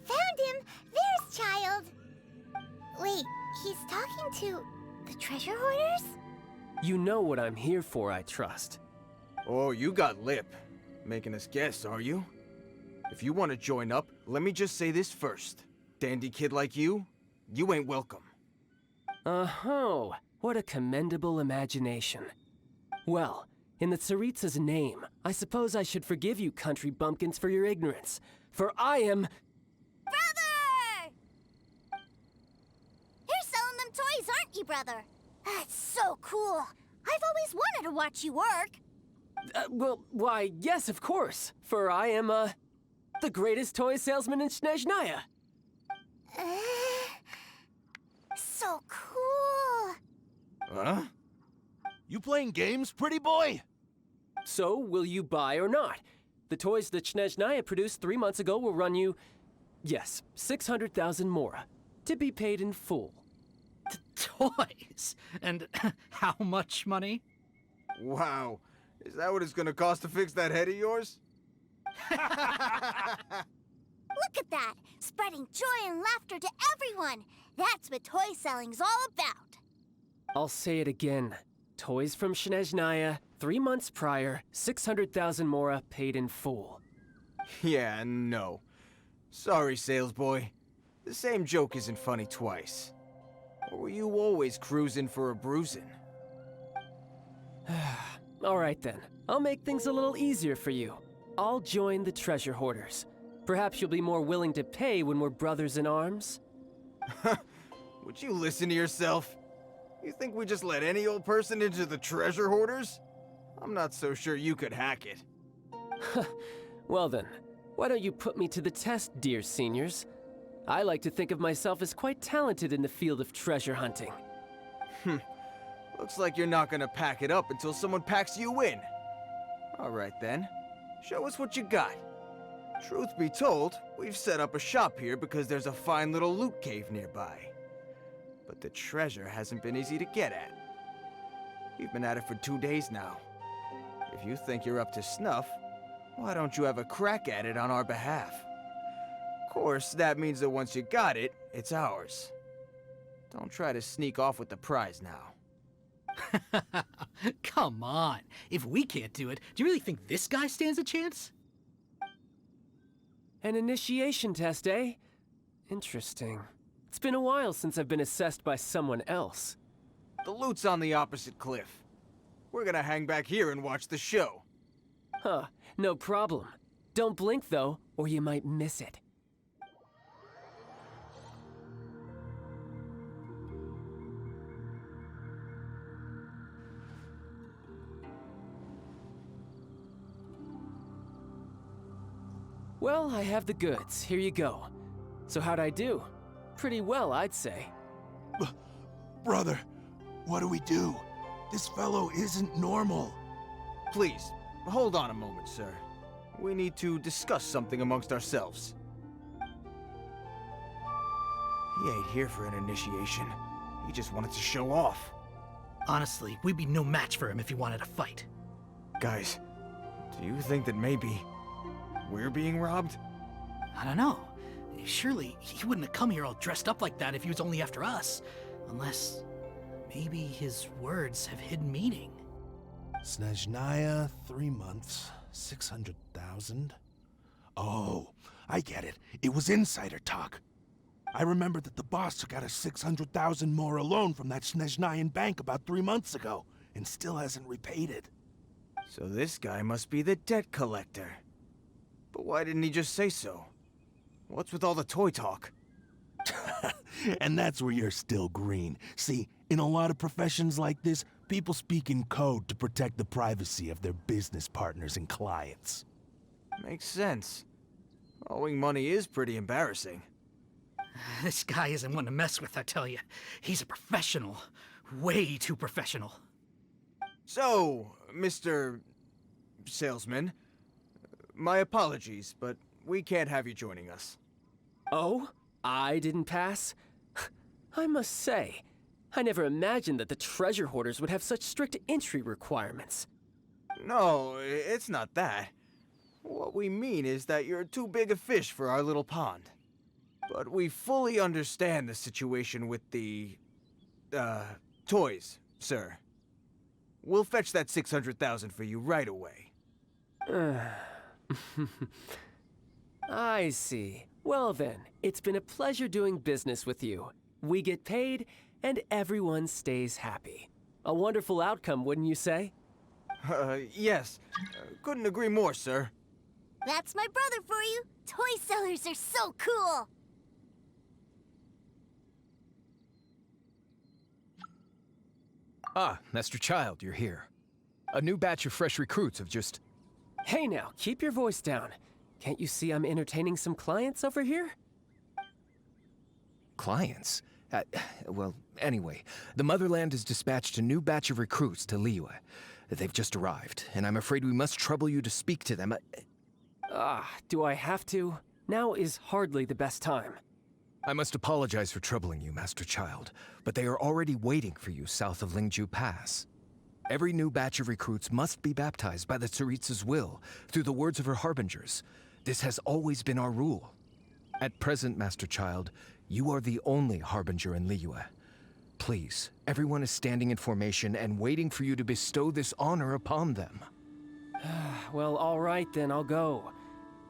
Found him! There's child! Wait, he's talking to the treasure hoarders? You know what I'm here for, I trust. Oh, you got lip. Making us guess, are you? If you want to join up, let me just say this first. Dandy kid like you ain't welcome. Oh, what a commendable imagination. Well, in the Tsaritsa's name, I suppose I should forgive you country bumpkins for your ignorance, for I am... Brother! You're selling them toys, aren't you, brother? That's so cool. I've always wanted to watch you work. Well, why, yes, of course, for I am, the greatest toy salesman in Snezhnaya. So cool. Huh? You playing games, pretty boy? So, will you buy or not? The toys that Snezhnaya produced 3 months ago will run you, yes, 600,000 mora, to be paid in full. Toys? And how much money? Wow. Is that what it's gonna cost to fix that head of yours? Look at that! Spreading joy and laughter to everyone! That's what toy selling's all about! I'll say it again. Toys from Snezhnaya, 3 months prior, 600,000 mora paid in full. Yeah, no. Sorry, sales boy. The same joke isn't funny twice. Or were you always cruising for a bruising? All right then, I'll make things a little easier for you. I'll join the treasure hoarders. Perhaps you'll be more willing to pay when we're brothers in arms? Would you listen to yourself? You think we just let any old person into the treasure hoarders? I'm not so sure you could hack it. Well then, why don't you put me to the test, dear seniors? I like to think of myself as quite talented in the field of treasure hunting. Looks like you're not gonna pack it up until someone packs you in. Alright then, show us what you got. Truth be told, we've set up a shop here because there's a fine little loot cave nearby. But the treasure hasn't been easy to get at. We've been at it for 2 days now. If you think you're up to snuff, why don't you have a crack at it on our behalf? Of course, that means that once you got it, it's ours. Don't try to sneak off with the prize now. Come on. If we can't do it, do you really think this guy stands a chance? An initiation test, eh? Interesting. It's been a while since I've been assessed by someone else. The loot's on the opposite cliff. We're gonna hang back here and watch the show. Huh, no problem. Don't blink though, or you might miss it. Well, I have the goods. Here you go. So how'd I do? Pretty well, I'd say. Brother, what do we do? This fellow isn't normal. Please, hold on a moment, sir. We need to discuss something amongst ourselves. He ain't here for an initiation. He just wanted to show off. Honestly, we'd be no match for him if he wanted to fight. Guys, do you think that maybe we're being robbed? I don't know. Surely he wouldn't have come here all dressed up like that if he was only after us. Unless maybe his words have hidden meaning. Snezhnaya, 3 months, 600,000. Oh, I get it. It was insider talk. I remember that the boss took out a 600,000 more loan from that Snezhnayan bank about 3 months ago, and still hasn't repaid it. So this guy must be the debt collector. But why didn't he just say so? What's with all the toy talk? And that's where you're still green. See, in a lot of professions like this, people speak in code to protect the privacy of their business partners and clients. Makes sense. Owing money is pretty embarrassing. This guy isn't one to mess with, I tell you. He's a professional. Way too professional. So, Mr. Salesman, my apologies, but we can't have you joining us. Oh? I didn't pass? I must say, I never imagined that the treasure hoarders would have such strict entry requirements. No, it's not that. What we mean is that you're too big a fish for our little pond. But we fully understand the situation with the, toys, sir. We'll fetch that 600,000 for you right away. I see. Well then, it's been a pleasure doing business with you. We get paid, and everyone stays happy. A wonderful outcome, wouldn't you say? Yes. Couldn't agree more, sir. That's my brother for you. Toy sellers are so cool. Ah, Master Child, you're here. A new batch of fresh recruits have just... Hey now, keep your voice down. Can't you see I'm entertaining some clients over here? Clients? Well, anyway, the Motherland has dispatched a new batch of recruits to Liyue. They've just arrived, and I'm afraid we must trouble you to speak to them. Do I have to? Now is hardly the best time. I must apologize for troubling you, Master Child, but they are already waiting for you south of Lingju Pass. Every new batch of recruits must be baptized by the Tsaritsa's will, through the words of her harbingers. This has always been our rule. At present, Master Child, you are the only harbinger in Liyue. Please, everyone is standing in formation and waiting for you to bestow this honor upon them. Well, all right then, I'll go.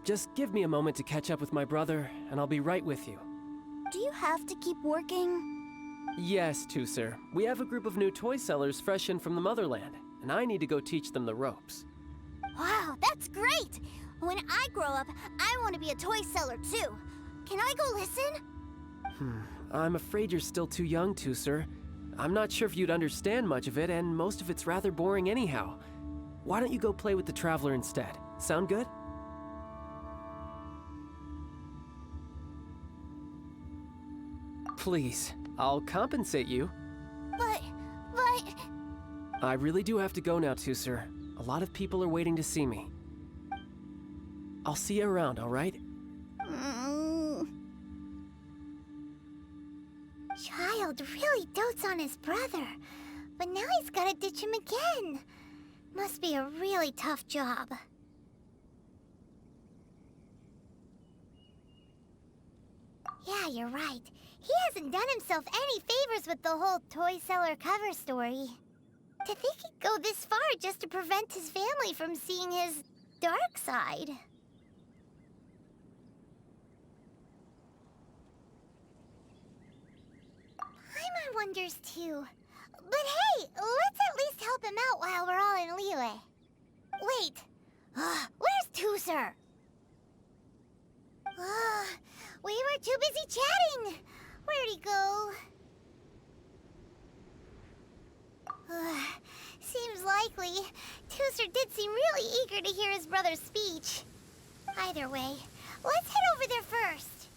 Just give me a moment to catch up with my brother, and I'll be right with you. Do you have to keep working? Yes, sir. We have a group of new toy sellers fresh in from the Motherland, and I need to go teach them the ropes. Wow, that's great! When I grow up, I want to be a toy seller too. Can I go listen? I'm afraid you're still too young, sir. I'm not sure if you'd understand much of it, and most of it's rather boring anyhow. Why don't you go play with the Traveler instead? Sound good? Please, I'll compensate you. But... I really do have to go now, sir. A lot of people are waiting to see me. I'll see you around, all right? Child really dotes on his brother, but now he's gotta ditch him again. Must be a really tough job. Yeah, you're right. He hasn't done himself any favors with the whole toy seller cover story. To think he'd go this far just to prevent his family from seeing his dark side. Paimon wonders too. But hey, let's at least help him out while we're all in Liyue. Wait, where's Tuser? We were too busy chatting. Where'd he go? Seems likely. Tuser did seem really eager to hear his brother's speech. Either way, let's head over there first.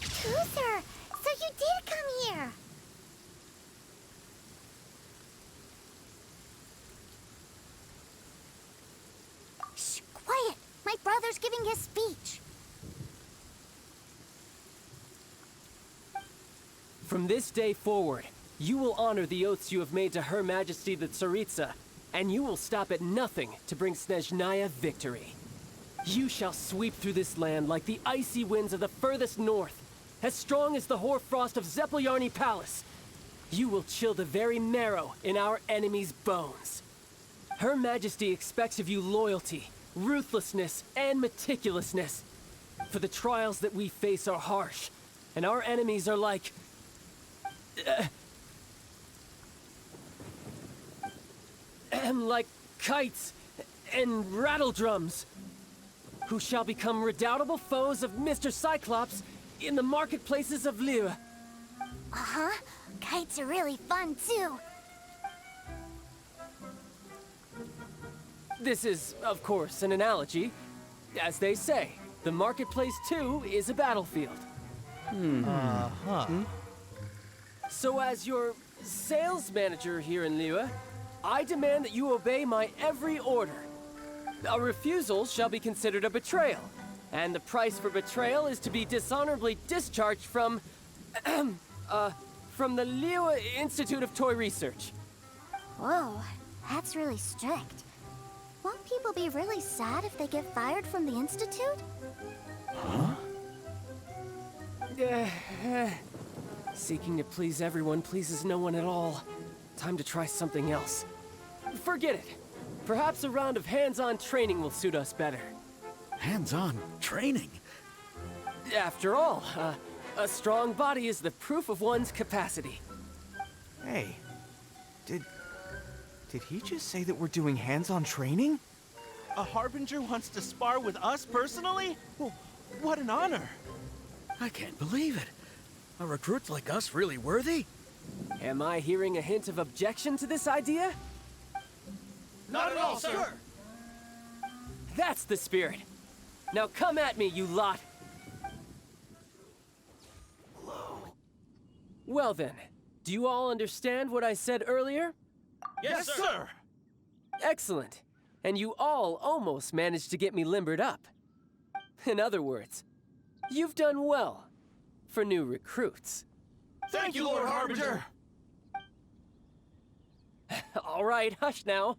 Tuser, so you did come here. Shh, quiet. My brother's giving his speech. From this day forward, you will honor the oaths you have made to Her Majesty the Tsaritsa, and you will stop at nothing to bring Snezhnaya victory. You shall sweep through this land like the icy winds of the furthest north, as strong as the hoarfrost of Zeppeljärni Palace. You will chill the very marrow in our enemies' bones. Her Majesty expects of you loyalty, ruthlessness, and meticulousness. For the trials that we face are harsh, and our enemies are like... like kites and rattledrums, who shall become redoubtable foes of Mr. Cyclops in the marketplaces of Liyue. Uh-huh. Kites are really fun, too. This is, of course, an analogy. As they say, the marketplace, too, is a battlefield. So as your sales manager here in Liyue, I demand that you obey my every order. A refusal shall be considered a betrayal, and the price for betrayal is to be dishonorably discharged from the Liyue Institute of Toy Research. Whoa, that's really strict. Won't people be really sad if they get fired from the Institute? Seeking to please everyone pleases no one at all. Time to try something else. Forget it. Perhaps a round of hands-on training will suit us better. Hands-on training? After all, a strong body is the proof of one's capacity. Hey, did he just say that we're doing hands-on training? A Harbinger wants to spar with us personally? Well, what an honor! I can't believe it. Are recruits like us really worthy? Am I hearing a hint of objection to this idea? Not at all, sir! That's the spirit. Now come at me, you lot. Well then, do you all understand what I said earlier? Yes, sir! Excellent. And you all almost managed to get me limbered up. In other words, you've done well for new recruits. Thank you, Lord Harbinger! All right, hush now.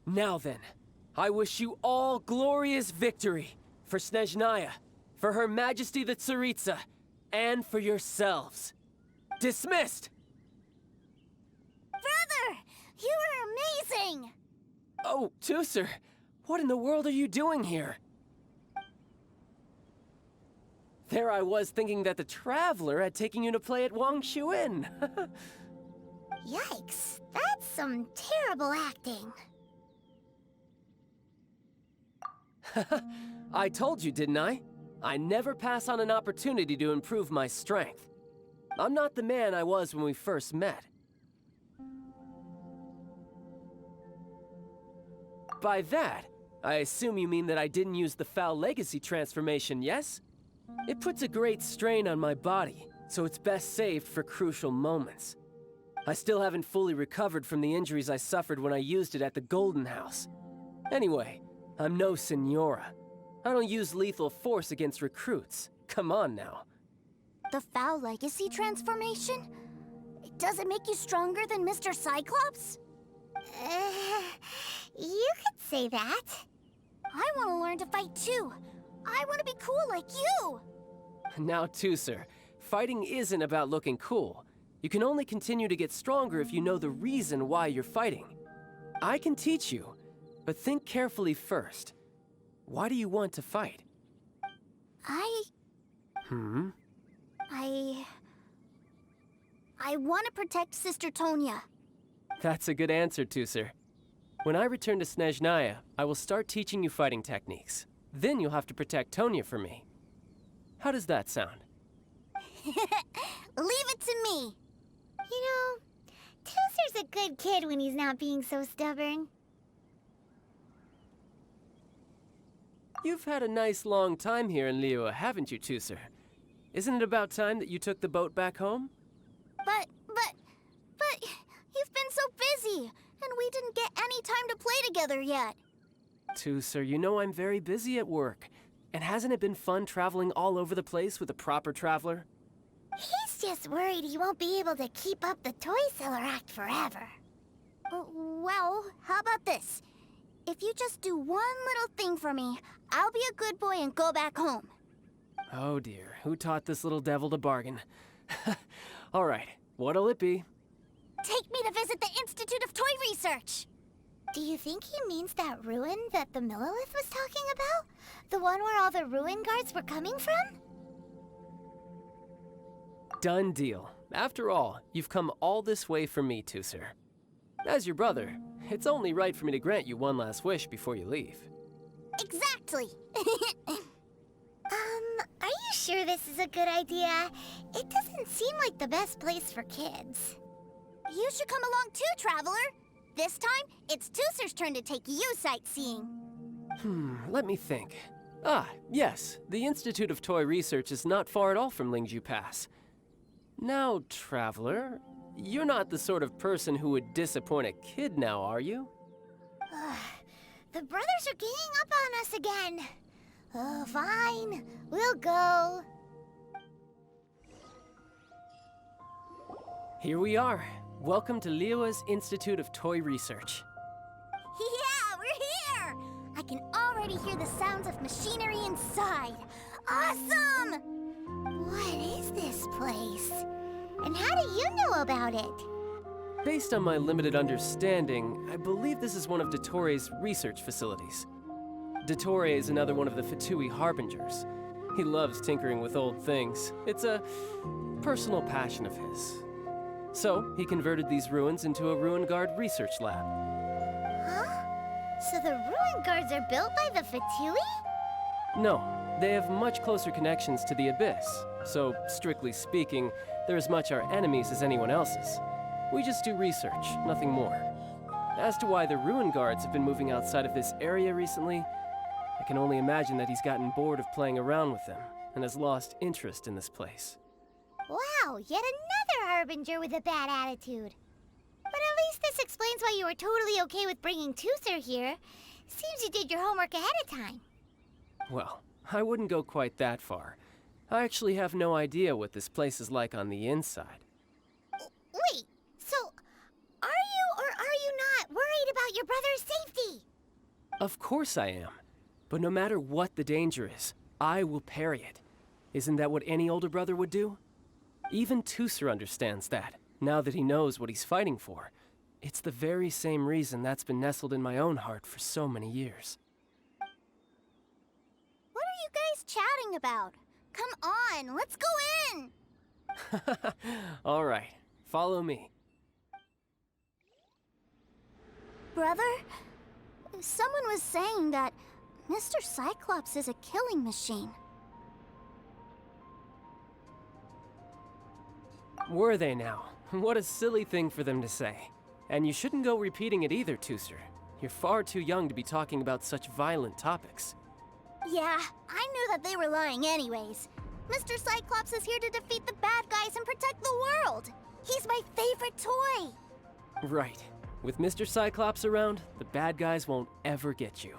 Now then, I wish you all glorious victory for Snezhnaya, for Her Majesty the Tsaritsa, and for yourselves. Dismissed! Brother! You were amazing! Oh, Tusser, what in the world are you doing here? There I was thinking that the Traveler had taken you to play at Wangshuin. Yikes, that's some terrible acting. I told you, didn't I? I never pass on an opportunity to improve my strength. I'm not the man I was when we first met. By that, I assume you mean that I didn't use the Foul Legacy transformation, yes? It puts a great strain on my body, so it's best saved for crucial moments. I still haven't fully recovered from the injuries I suffered when I used it at the Golden House. Anyway, I'm no Senora. I don't use lethal force against recruits. Come on now. The Foul Legacy transformation? Does it make you stronger than Mr. Cyclops? You could say that. I want to learn to fight too. I want to be cool like you. Now, Tusser, fighting isn't about looking cool. You can only continue to get stronger if you know the reason why you're fighting. I can teach you, but think carefully first. Why do you want to fight? I want to protect Sister Tonya. That's a good answer, Tusser. When I return to Snezhnaya, I will start teaching you fighting techniques. Then you'll have to protect Tonya for me. How does that sound? Leave it to me. You know, Tusser's a good kid when he's not being so stubborn. You've had a nice long time here in Liyue, haven't you, Tusser? Isn't it about time that you took the boat back home? But you've been so busy, and we didn't get any time to play together yet. Tusser, you know I'm very busy at work. And hasn't it been fun traveling all over the place with a proper traveler? He's just worried he won't be able to keep up the toy seller act forever. Well, how about this? If you just do one little thing for me, I'll be a good boy and go back home. Oh dear, who taught this little devil to bargain? All right, what'll it be? Take me to visit the Institute of Toy Research. Do you think he means that ruin that the Millilith was talking about? The one where all the ruin guards were coming from? Done deal. After all, you've come all this way for me, Tusser. As your brother, it's only right for me to grant you one last wish before you leave. Exactly. Are you sure this is a good idea? It doesn't seem like the best place for kids. You should come along too, Traveler. This time, it's Tusser's turn to take you sightseeing. Let me think. Ah, yes, the Institute of Toy Research is not far at all from Lingju Pass. Now, Traveler, you're not the sort of person who would disappoint a kid now, are you? The brothers are ganging up on us again. Oh, fine. We'll go. Here we are. Welcome to Liyue's Institute of Toy Research. can already hear the sounds of machinery inside. Awesome! What is this place? And how do you know about it? Based on my limited understanding, I believe this is one of Dottore research facilities. Dottore is another one of the Fatui Harbingers. He loves tinkering with old things. It's a personal passion of his. So, he converted these ruins into a Ruin Guard research lab. Huh? So the ruin guards are built by the Fatui? No, they have much closer connections to the Abyss. So, strictly speaking, they're as much our enemies as anyone else's. We just do research, nothing more. As to why the Ruin Guards have been moving outside of this area recently, I can only imagine that he's gotten bored of playing around with them and has lost interest in this place. Wow, yet another Harbinger with a bad attitude. But at least this explains why you were totally okay with bringing Tooser here. Seems you did your homework ahead of time. Well, I wouldn't go quite that far. I actually have no idea what this place is like on the inside. Wait, so are you or are you not worried about your brother's safety? Of course I am. But no matter what the danger is, I will parry it. Isn't that what any older brother would do? Even Tooser understands that, now that he knows what he's fighting for. It's the very same reason that's been nestled in my own heart for so many years. What are you guys chatting about? Come on, let's go in! All right, follow me. Brother, someone was saying that Mr. Cyclops is a killing machine. Were they now? What a silly thing for them to say. And you shouldn't go repeating it either, Tooser. You're far too young to be talking about such violent topics. Yeah, I knew that they were lying anyways. Mr. Cyclops is here to defeat the bad guys and protect the world. He's my favorite toy. Right. With Mr. Cyclops around, the bad guys won't ever get you.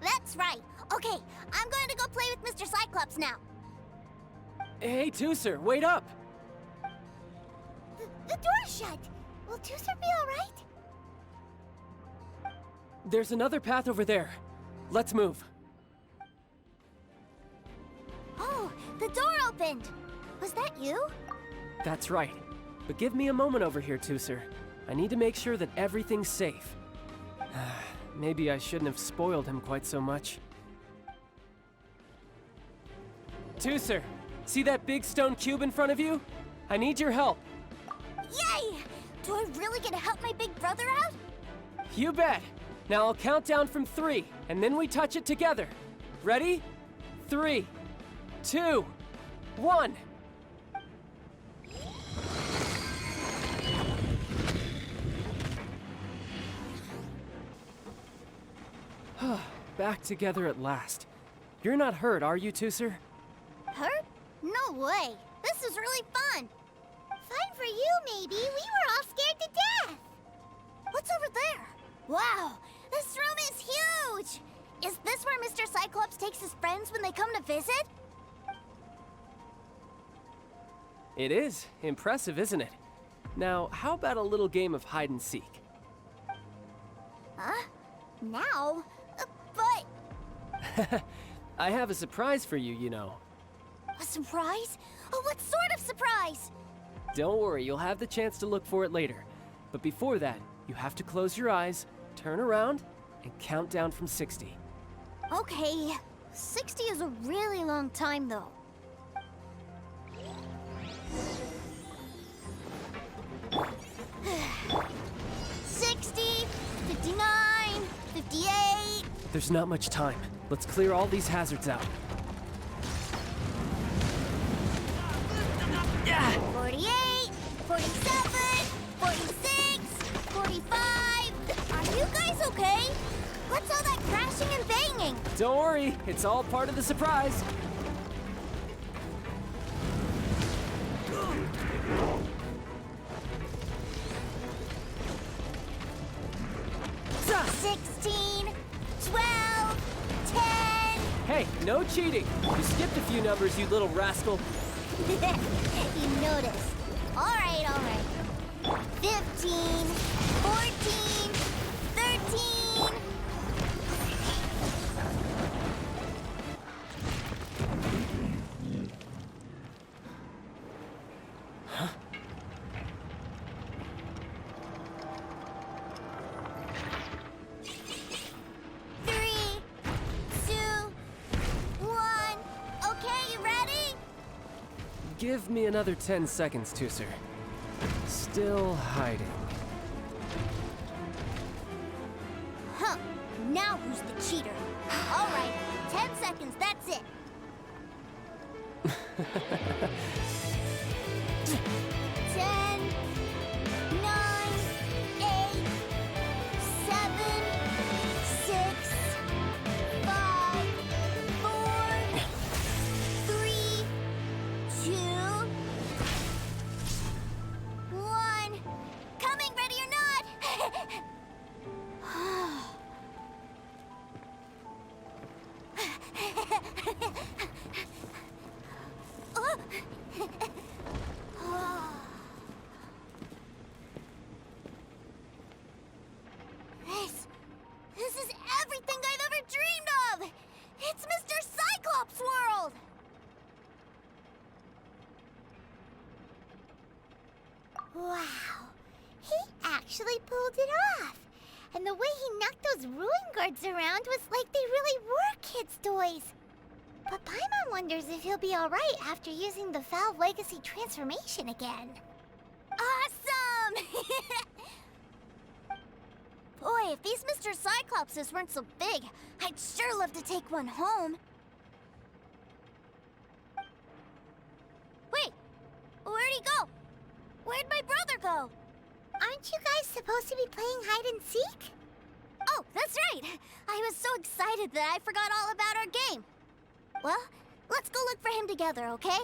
That's right. Okay, I'm going to go play with Mr. Cyclops now. Hey, Tooser, wait up! The door's shut. Will Tooser be all right? There's another path over there. Let's move. Oh, the door opened. Was that you? That's right. But give me a moment over here, Tooser. I need to make sure that everything's safe. Maybe I shouldn't have spoiled him quite so much. Tooser, see that big stone cube in front of you? I need your help. Yay! Do I really get to help my big brother out? You bet. Now I'll count down from 3, and then we touch it together. Ready? 3, 2, 1. Back together at last. You're not hurt, are you, Tooser? Hurt? No way. This is really fun. Fun for you, maybe. We were all scared to death. What's over there? Wow, this room is huge. Is this where Mr. Cyclops takes his friends when they come to visit? It is. Impressive, isn't it? Now, how about a little game of hide and seek? Huh? Now? But... I have a surprise for you, you know. A surprise? Oh, what sort of surprise? Don't worry, you'll have the chance to look for it later. But before that, you have to close your eyes, turn around, and count down from 60. Okay. 60 is a really long time, though. 60, 59, 58... There's not much time. Let's clear all these hazards out. 48, 47, 46, 45... Are you guys okay? What's all that crashing and banging? Don't worry, it's all part of the surprise. Zah! 16, 12, 10... Hey, no cheating. You skipped a few numbers, you little rascal. You noticed. All right. 15, 14, 13, Give me another 10 seconds, Tusser. Still hiding. Huh. Now who's the cheater? All right, 10 seconds, that's it. 10, 9, 8, 7, 6, 5, 4, 3, 2, 1. Coming, ready or not? This is everything I've ever dreamed of! It's Mr. Cyclops' world! Wow, he actually pulled it off! And the way he knocked those ruin guards around was like they really were kids' toys. But Paimon wonders if he'll be alright after using the Valve Legacy transformation again. Awesome! Boy, if these Mr. Cyclopses weren't so big, I'd sure love to take one home. Wait, where'd he go? Where'd my brother go? Aren't you guys supposed to be playing hide and seek? Oh, that's right! I was so excited that I forgot all about our game. Well, let's go look for him together, okay?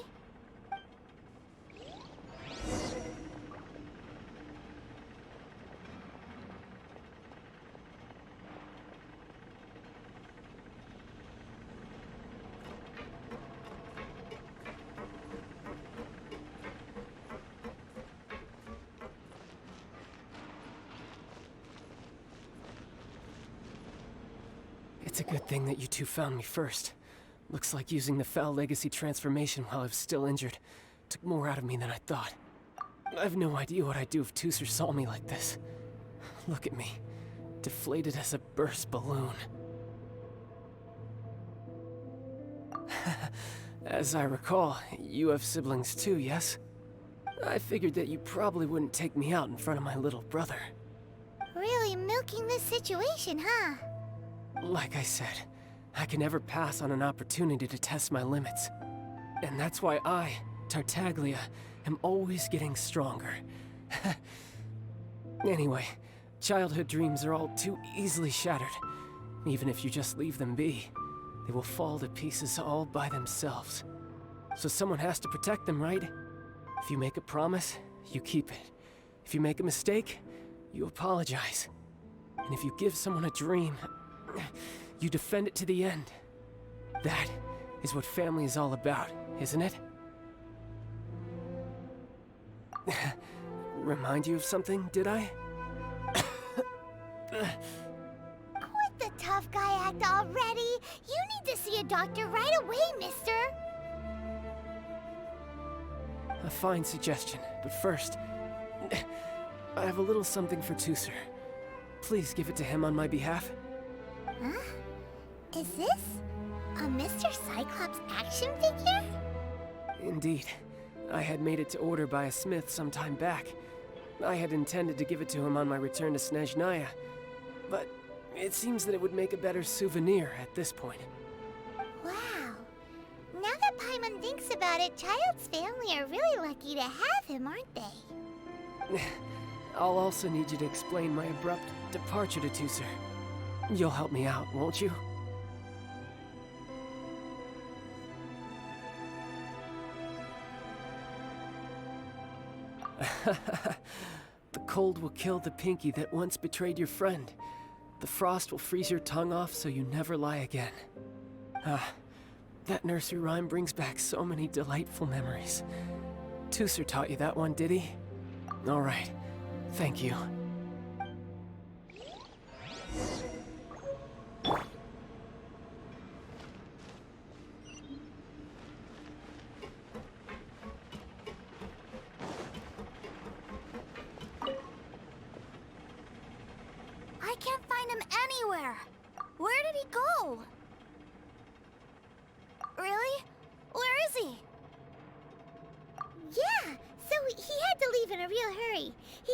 It's a good thing that you two found me first. Looks like using the Foul Legacy transformation while I was still injured took more out of me than I thought. I have no idea what I'd do if Tusser saw me like this. Look at me, deflated as a burst balloon. As I recall, you have siblings too, yes? I figured that you probably wouldn't take me out in front of my little brother. Really milking this situation, huh? Like I said, I can never pass on an opportunity to test my limits. And that's why I, Tartaglia, am always getting stronger. Anyway, childhood dreams are all too easily shattered. Even if you just leave them be, they will fall to pieces all by themselves. So someone has to protect them, right? If you make a promise, you keep it. If you make a mistake, you apologize. And if you give someone a dream, you defend it to the end. That is what family is all about, isn't it? Remind you of something, did I? Quit the tough guy act already! You need to see a doctor right away, mister! A fine suggestion, but first, I have a little something for Tusser. Please give it to him on my behalf. Huh? Is this a Mr. Cyclops action figure? Indeed. I had made it to order by a smith some time back. I had intended to give it to him on my return to Snezhnaya, but it seems that it would make a better souvenir at this point. Wow. Now that Paimon thinks about it, Child's family are really lucky to have him, aren't they? I'll also need you to explain my abrupt departure to Tusser. You'll help me out, won't you? The cold will kill the pinky that once betrayed your friend. The frost will freeze your tongue off so you never lie again. Ah, that nursery rhyme brings back so many delightful memories. Tusser taught you that one, did he? All right, thank you. I can't find him anywhere. Where did he go? Really? Where is he?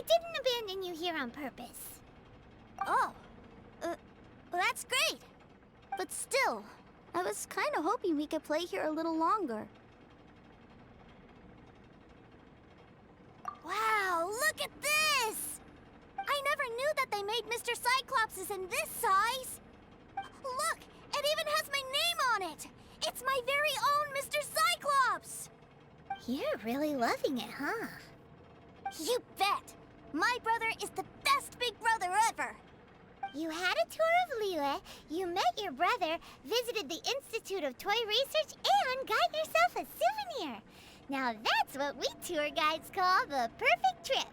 He didn't abandon you here on purpose. Oh. That's great. But still, I was kind of hoping we could play here a little longer. Wow, look at this! I never knew that they made Mr. Cyclopses in this size! Look, it even has my name on it! It's my very own Mr. Cyclops! You're really loving it, huh? You bet! My brother is the best big brother ever! You had a tour of Liyue, you met your brother, visited the Institute of Toy Research, and got yourself a souvenir. Now that's what we tour guides call the perfect trip.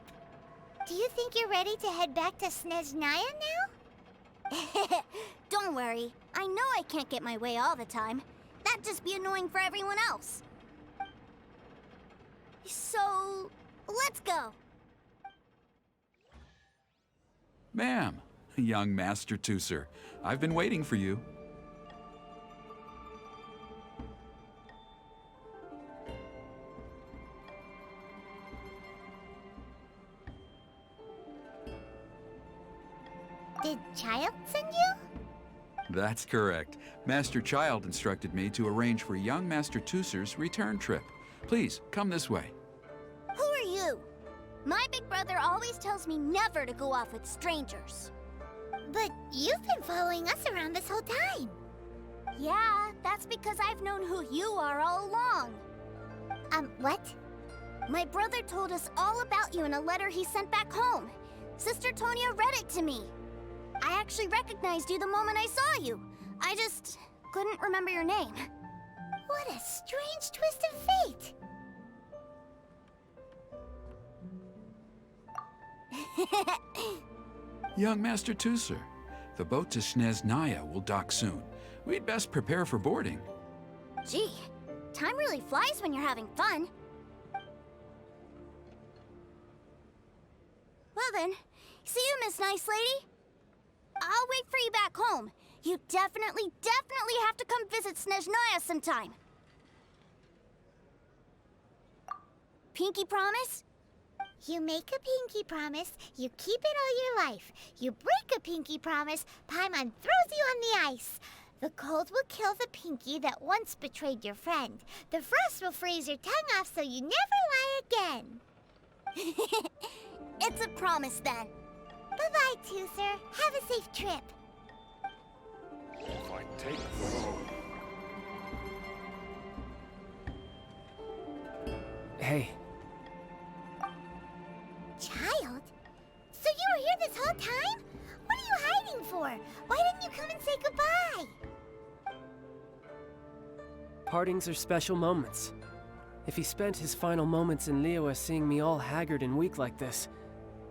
Do you think you're ready to head back to Snezhnaya now? Don't worry. I know I can't get my way all the time. That'd just be annoying for everyone else. So, let's go. Ma'am, young Master Tooser, I've been waiting for you. Did Child send you? That's correct. Master Child instructed me to arrange for young Master Tooser's return trip. Please, come this way. Who are you? My big brother always tells me never to go off with strangers. But you've been following us around this whole time. Yeah, that's because I've known who you are all along. What? My brother told us all about you in a letter he sent back home. Sister Tonya read it to me. I actually recognized you the moment I saw you. I just couldn't remember your name. What a strange twist of fate. Young Master Tooser, the boat to Snezhnaya will dock soon. We'd best prepare for boarding. Gee, time really flies when you're having fun. Well then, see you, Miss Nice Lady. I'll wait for you back home. You definitely have to come visit Snezhnaya sometime. Pinky promise? You make a pinky promise, you keep it all your life. You break a pinky promise, Paimon throws you on the ice. The cold will kill the pinky that once betrayed your friend. The frost will freeze your tongue off so you never lie again. It's a promise then. Bye-bye, Tooser. Have a safe trip. If I take the road. Hey, Child? So you were here this whole time? What are you hiding for? Why didn't you come and say goodbye? partings are special moments. If he spent his final moments in Liyue seeing me all haggard and weak like this,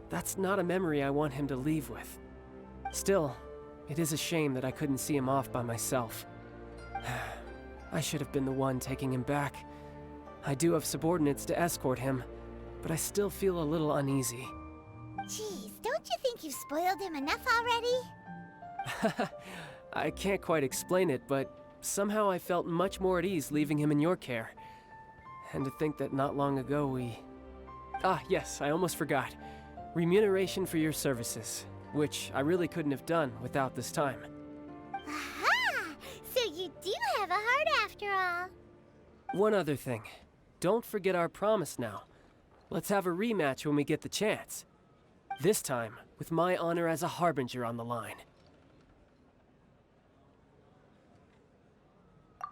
that's not a memory I want him to leave with. Still, it is a shame that I couldn't see him off by myself. I should have been the one taking him back. I do have subordinates to escort him, but I still feel a little uneasy. Jeez, don't you think you've spoiled him enough already? I can't quite explain it, but somehow I felt much more at ease leaving him in your care. And to think that not long ago we... Ah, yes, I almost forgot. Remuneration for your services, which I really couldn't have done without this time. Aha! So you do have a heart after all. One other thing. Don't forget our promise now. Let's have a rematch when we get the chance. This time, with my honor as a harbinger on the line.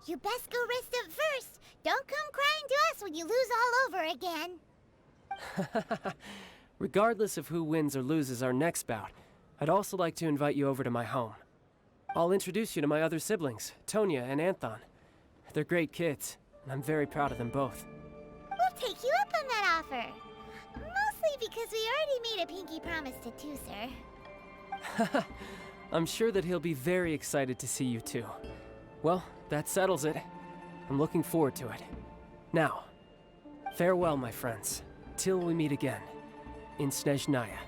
You best go rest up first. Don't come crying to us when you lose all over again. Regardless of who wins or loses our next bout, I'd also like to invite you over to my home. I'll introduce you to my other siblings, Tonya and Anthon. They're great kids, and I'm very proud of them both. We'll take you up on that offer. Mostly because we already made a pinky promise to Tooser. I'm sure that he'll be very excited to see you too. Well, that settles it. I'm looking forward to it. Now, farewell, my friends, till we meet again in Snezhnaya.